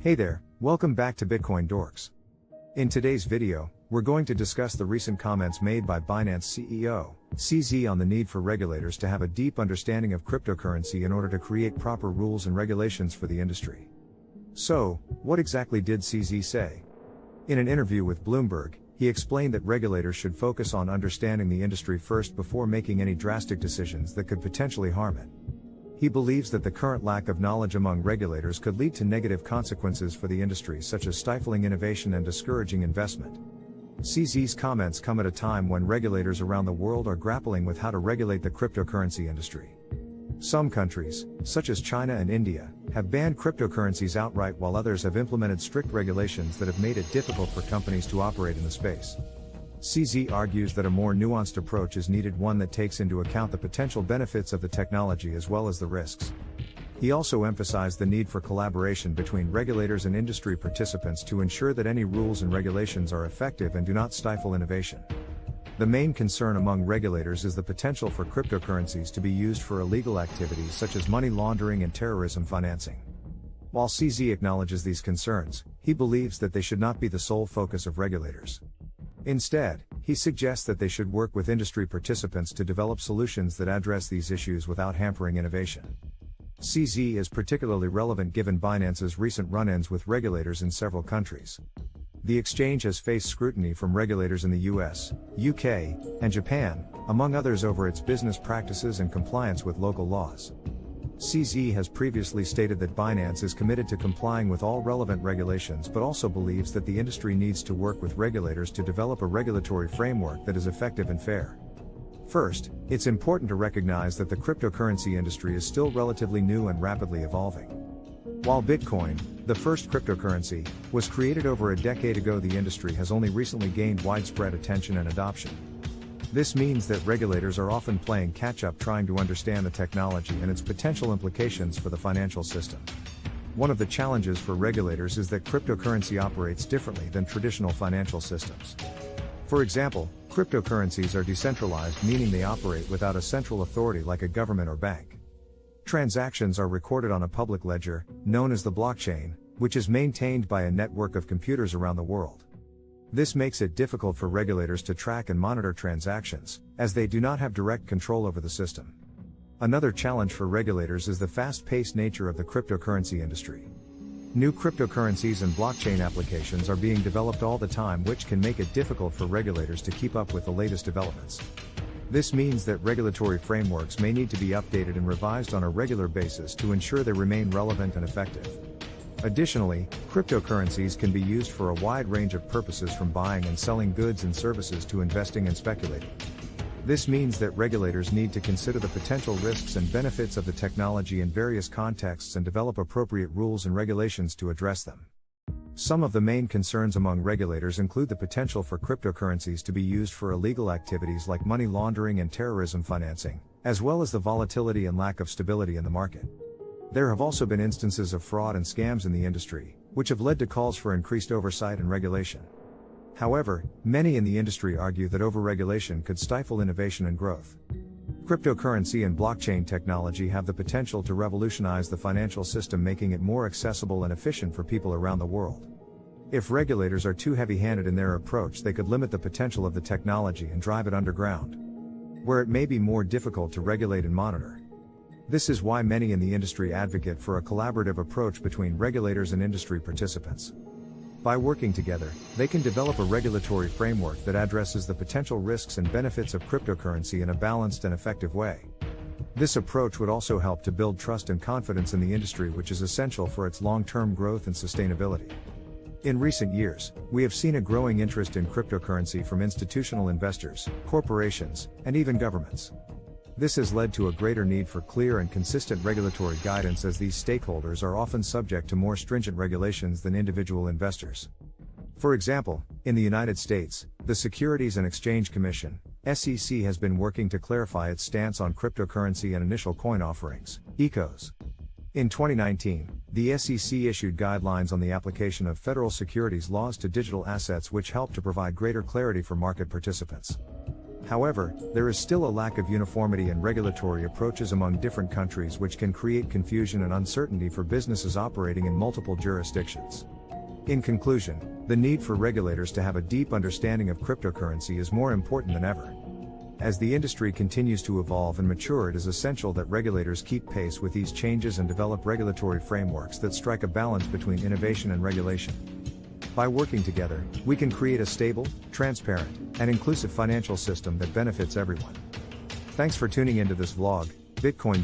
Hey there, welcome back to Bitcoin Dorks. In today's video, we're going to discuss the recent comments made by Binance CEO, CZ on the need for regulators to have a deep understanding of cryptocurrency in order to create proper rules and regulations for the industry. So, what exactly did CZ say? In an interview with Bloomberg, he explained that regulators should focus on understanding the industry first before making any drastic decisions that could potentially harm it. He believes that the current lack of knowledge among regulators could lead to negative consequences for the industry, such as stifling innovation and discouraging investment. CZ's comments come at a time when regulators around the world are grappling with how to regulate the cryptocurrency industry. Some countries, such as China and India, have banned cryptocurrencies outright, while others have implemented strict regulations that have made it difficult for companies to operate in the space. CZ argues that a more nuanced approach is needed, one that takes into account the potential benefits of the technology as well as the risks. He also emphasized the need for collaboration between regulators and industry participants to ensure that any rules and regulations are effective and do not stifle innovation. The main concern among regulators is the potential for cryptocurrencies to be used for illegal activities such as money laundering and terrorism financing. While CZ acknowledges these concerns, he believes that they should not be the sole focus of regulators. Instead, he suggests that they should work with industry participants to develop solutions that address these issues without hampering innovation. CZ is particularly relevant given Binance's recent run-ins with regulators in several countries. The exchange has faced scrutiny from regulators in the US, UK, and Japan, among others, over its business practices and compliance with local laws. CZ has previously stated that Binance is committed to complying with all relevant regulations, but also believes that the industry needs to work with regulators to develop a regulatory framework that is effective and fair. First, it's important to recognize that the cryptocurrency industry is still relatively new and rapidly evolving. While Bitcoin, the first cryptocurrency, was created over a decade ago, the industry has only recently gained widespread attention and adoption. This means that regulators are often playing catch-up, trying to understand the technology and its potential implications for the financial system. One of the challenges for regulators is that cryptocurrency operates differently than traditional financial systems. For example, cryptocurrencies are decentralized, meaning they operate without a central authority like a government or bank. Transactions are recorded on a public ledger, known as the blockchain, which is maintained by a network of computers around the world. This makes it difficult for regulators to track and monitor transactions, as they do not have direct control over the system. Another challenge for regulators is the fast-paced nature of the cryptocurrency industry. New cryptocurrencies and blockchain applications are being developed all the time, which can make it difficult for regulators to keep up with the latest developments. This means that regulatory frameworks may need to be updated and revised on a regular basis to ensure they remain relevant and effective. Additionally, cryptocurrencies can be used for a wide range of purposes, from buying and selling goods and services to investing and speculating. This means that regulators need to consider the potential risks and benefits of the technology in various contexts and develop appropriate rules and regulations to address them. Some of the main concerns among regulators include the potential for cryptocurrencies to be used for illegal activities like money laundering and terrorism financing, as well as the volatility and lack of stability in the market. There have also been instances of fraud and scams in the industry, which have led to calls for increased oversight and regulation. However, many in the industry argue that overregulation could stifle innovation and growth. Cryptocurrency and blockchain technology have the potential to revolutionize the financial system, making it more accessible and efficient for people around the world. If regulators are too heavy-handed in their approach, they could limit the potential of the technology and drive it underground, where it may be more difficult to regulate and monitor. This is why many in the industry advocate for a collaborative approach between regulators and industry participants. By working together, they can develop a regulatory framework that addresses the potential risks and benefits of cryptocurrency in a balanced and effective way. This approach would also help to build trust and confidence in the industry, which is essential for its long-term growth and sustainability. In recent years, we have seen a growing interest in cryptocurrency from institutional investors, corporations, and even governments. This has led to a greater need for clear and consistent regulatory guidance, as these stakeholders are often subject to more stringent regulations than individual investors. For example, in the United States, the Securities and Exchange Commission, SEC, has been working to clarify its stance on cryptocurrency and initial coin offerings, ICOs. In 2019, the SEC issued guidelines on the application of federal securities laws to digital assets, which helped to provide greater clarity for market participants. However, there is still a lack of uniformity in regulatory approaches among different countries, which can create confusion and uncertainty for businesses operating in multiple jurisdictions. In conclusion, the need for regulators to have a deep understanding of cryptocurrency is more important than ever. As the industry continues to evolve and mature, it is essential that regulators keep pace with these changes and develop regulatory frameworks that strike a balance between innovation and regulation. By working together, we can create a stable, transparent, and inclusive financial system that benefits everyone. Thanks for tuning into this vlog, Bitcoin